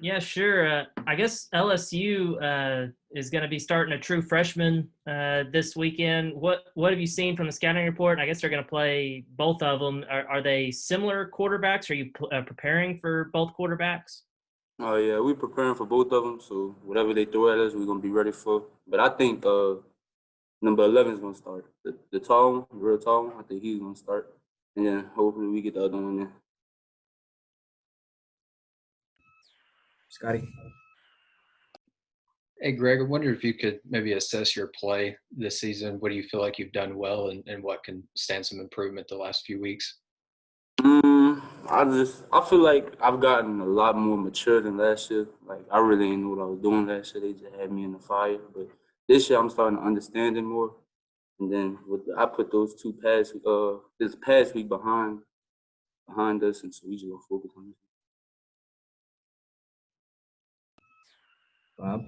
Yeah, sure. I guess LSU is going to be starting a true freshman this weekend. What have you seen from the scouting report? I guess they're going to play both of them. Are they similar quarterbacks? Are you preparing for both quarterbacks? Oh yeah, we preparing for both of them. So whatever they throw at us, we're gonna be ready for. But I think number 11 is gonna start. The tall one, the real tall one. I think he's gonna start, and then hopefully we get the other one in. Scotty. Hey, Greg, I wonder if you could maybe assess your play this season. What do you feel like you've done well, and what can stand some improvement the last few weeks? I feel like I've gotten a lot more mature than last year. Like I really didn't know what I was doing last year. They just had me in the fire. But this year I'm starting to understand it more. And then I put those this past week behind us, and so we just gonna focus on this. Bob.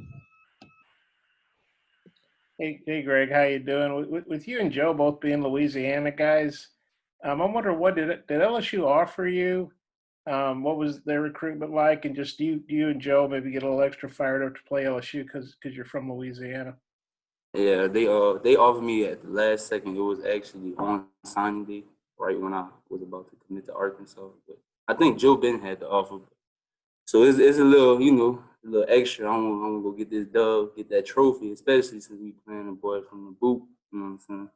Hey, Greg, how you doing? With you and Joe both being Louisiana guys, I'm wondering did LSU offer you? What was their recruitment like? And just do you and Joe maybe get a little extra fired up to play LSU because you're from Louisiana? Yeah, they offered me at the last second. It was actually on signing day, right when I was about to commit to Arkansas. But I think Joe Ben had the offer. So it's a little, a little extra. I want to go get this dub, get that trophy, especially since we playing a boy from the boot. You know what I'm saying?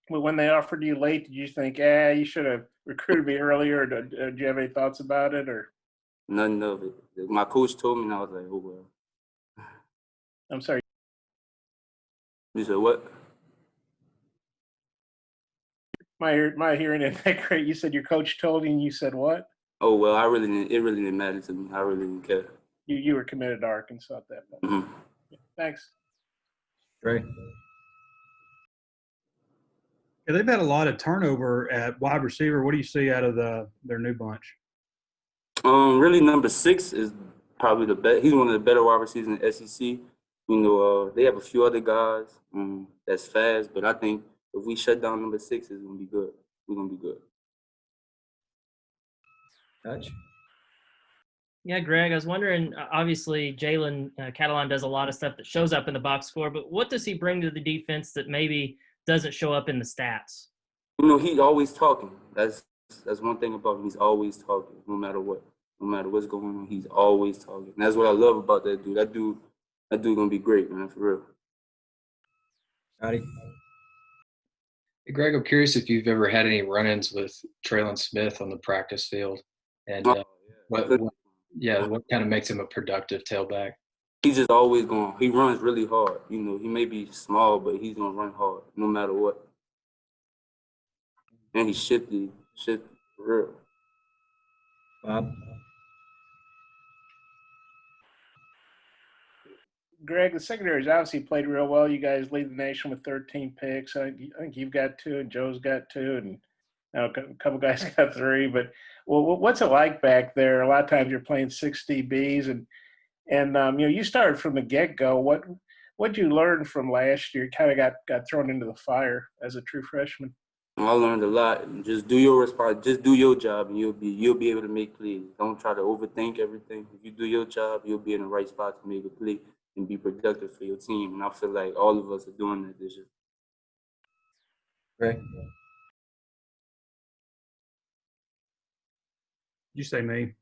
Well, when they offered you late, did you think, you should have recruited me earlier? Or do you have any thoughts about it? Or None of it. My coach told me, and I was like, oh well. I'm sorry. You said what? My hearing isn't that great. You said your coach told you, and you said what? Oh well, it really didn't matter to me. I really didn't care. You were committed to Arkansas at that point. Mm-hmm. Yeah, thanks. Trey. Yeah, they've had a lot of turnover at wide receiver. What do you see out of their new bunch? Really, number 6 is probably the best. He's one of the better wide receivers in the SEC. They have a few other guys that's fast, but I think if we shut down number 6, it's gonna be good. We're gonna be good. Touch. Yeah, Greg, I was wondering, obviously, Jalen Catalon does a lot of stuff that shows up in the box score, but what does he bring to the defense that maybe doesn't show up in the stats? He's always talking. That's one thing about him. He's always talking, no matter what. No matter what's going on, he's always talking. And that's what I love about that dude. That dude gonna be great, man, for real. Scotty. Hey, Greg, I'm curious if you've ever had any run-ins with Traylon Smith on the practice field, and what kind of makes him a productive tailback? He's just always going. He runs really hard. He may be small, but he's gonna run hard no matter what. And he's shifty for real. Bob. Greg, the secondary's obviously played real well. You guys lead the nation with 13 picks. I think you've got 2, and Joe's got 2, and a couple guys got 3. But what's it like back there? A lot of times you're playing 6 DBs, and you started from the get-go. What'd you learn from last year? You kind of got thrown into the fire as a true freshman. I learned a lot. Just do your just do your job, and you'll be able to make plays. Don't try to overthink everything. If you do your job, you'll be in the right spot to make a play and be productive for your team. And I feel like all of us are doing that this year. Greg. You say me.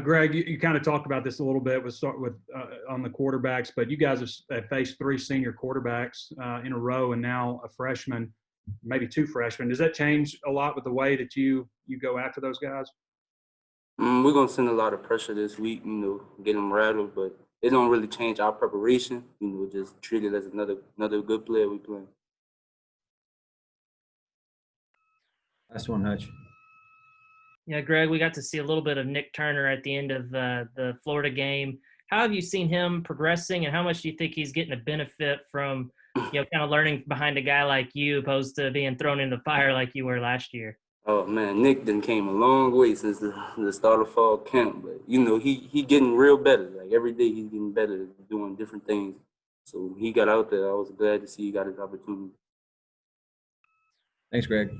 Greg, you kind of talked about this a little bit with on the quarterbacks, but you guys have faced 3 senior quarterbacks in a row, and now a freshman, maybe 2 freshmen. Does that change a lot with the way that you go after those guys? We're gonna send a lot of pressure this week, get them rattled, but it don't really change our preparation. Just treat it as another good player we play. Last one, Hutch. Yeah, Greg, we got to see a little bit of Nick Turner at the end of the Florida game. How have you seen him progressing, and how much do you think he's getting a benefit from, kind of learning behind a guy like you opposed to being thrown in the fire like you were last year? Oh man, Nick done came a long way since the start of fall camp, but he getting real better. Like every day he's getting better, doing different things. So he got out there. I was glad to see he got his opportunity. Thanks, Greg.